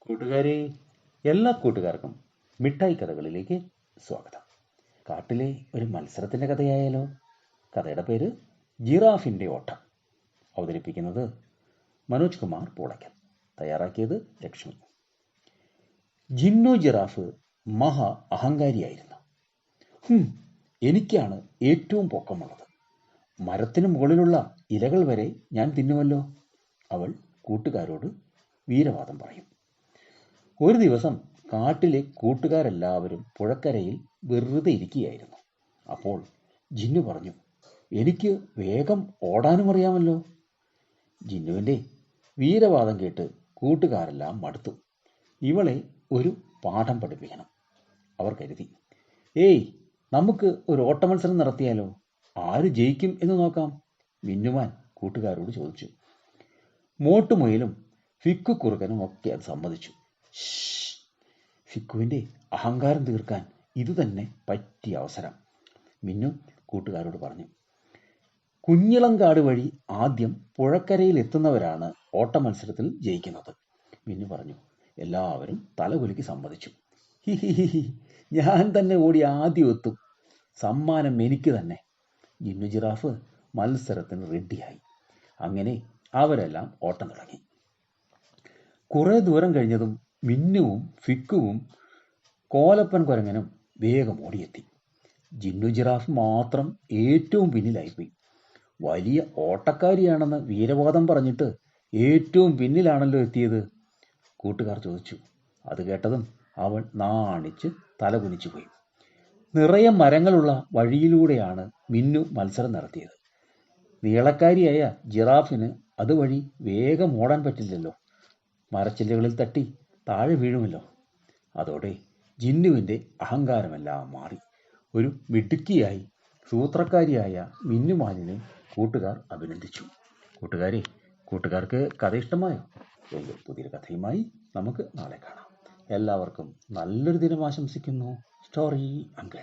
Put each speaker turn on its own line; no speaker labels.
കൂട്ടുകാരെ, എല്ലാ കൂട്ടുകാർക്കും മിഠായി കഥകളിലേക്ക് സ്വാഗതം. കാട്ടിലെ ഒരു മത്സരത്തിൻ്റെ കഥയായാലോ? കഥയുടെ പേര് ജിറാഫിൻ്റെ ഓട്ടം. അവതരിപ്പിക്കുന്നത് മനോജ് കുമാർ പൂളയ്ക്കൽ. തയ്യാറാക്കിയത് ലക്ഷ്മി. ജിന്നു ജിറാഫ് മഹാ അഹങ്കാരിയായിരുന്നു. എനിക്കാണ് ഏറ്റവും പൊക്കമുള്ളത്. മരത്തിനു മുകളിലുള്ള ഇലകൾ വരെ ഞാൻ തിന്നുമല്ലോ, അവൾ കൂട്ടുകാരോട് വീരവാദം പറയും. ഒരു ദിവസം കാട്ടിലെ കൂട്ടുകാരെല്ലാവരും പുഴക്കരയിൽ വെറുതെ ഇരിക്കുകയായിരുന്നു. അപ്പോൾ ജിന്നു പറഞ്ഞു, എനിക്ക് വേഗം ഓടാനും അറിയാമല്ലോ. ജിന്നുവിൻ്റെ വീരവാദം കേട്ട് കൂട്ടുകാരെല്ലാം മടുത്തു. ഇവളെ ഒരു പാഠം പഠിപ്പിക്കണം. അവർ കരുതി, നമുക്ക് ഒരു ഓട്ടമത്സരം നടത്തിയാലോ? ആര് ജയിക്കും എന്ന് നോക്കാം. മിന്നുമാൻ കൂട്ടുകാരോട് ചോദിച്ചു. മോട്ടുമുയലും ഫിക്കുക്കുറുക്കനും ഒക്കെ അത് സമ്മതിച്ചു. ഫിക്കുവിൻ്റെ അഹങ്കാരം തീർക്കാൻ ഇത് തന്നെ പറ്റിയ അവസരം, മിന്നു കൂട്ടുകാരോട് പറഞ്ഞു. കുഞ്ഞിളങ്കാട് വഴി ആദ്യം പുഴക്കരയിൽ എത്തുന്നവരാണ് ഓട്ടമത്സരത്തിൽ ജയിക്കുന്നത്, മിന്നു പറഞ്ഞു. എല്ലാവരും തലകുലുക്കി സമ്മതിച്ചു. ഞാൻ തന്നെ ഓടി ആദ്യം എത്തും, സമ്മാനം എനിക്ക് തന്നെ. ജിന്നു ജിറാഫ് മത്സരത്തിന് റെഡിയായി. അങ്ങനെ അവരെല്ലാം ഓട്ടം തുടങ്ങി. കുറേ ദൂരം കഴിഞ്ഞതും മിന്നുവും ഫിക്കുവും കോലപ്പൻ കുരങ്ങനും വേഗം ഓടിയെത്തി. ജിന്നു ജിറാഫ് മാത്രം ഏറ്റവും പിന്നിലായിപ്പോയി. വലിയ ഓട്ടക്കാരിയാണെന്ന് വീരവാദം പറഞ്ഞിട്ട് ഏറ്റവും പിന്നിലാണല്ലോ എത്തിയത്, കൂട്ടുകാർ ചോദിച്ചു. അത് കേട്ടതും അവൾ നാണിച്ച് തലകുനിച്ചു പോയി. നിറയെ മരങ്ങളുള്ള വഴിയിലൂടെയാണ് മിന്നു മത്സരം നടത്തിയത്. നീളക്കാരിയായ ജിറാഫിന് അതുവഴി വേഗം ഓടാൻ പറ്റില്ലല്ലോ, മരച്ചില്ലകളിൽ തട്ടി താഴെ വീഴുമല്ലോ. അതോടെ ജിന്നുവിൻ്റെ അഹങ്കാരമെല്ലാം മാറി. ഒരു മിടുക്കിയായി സൂത്രക്കാരിയായ മിന്നുമാനിനെ കൂട്ടുകാർ അഭിനന്ദിച്ചു. കൂട്ടുകാർക്ക് കഥ ഇഷ്ടമായോ? പുതിയൊരു കഥയുമായി നമുക്ക് നാളെ കാണാം. എല്ലാവർക്കും നല്ലൊരു ദിനം ആശംസിക്കുന്നു. Story uncle.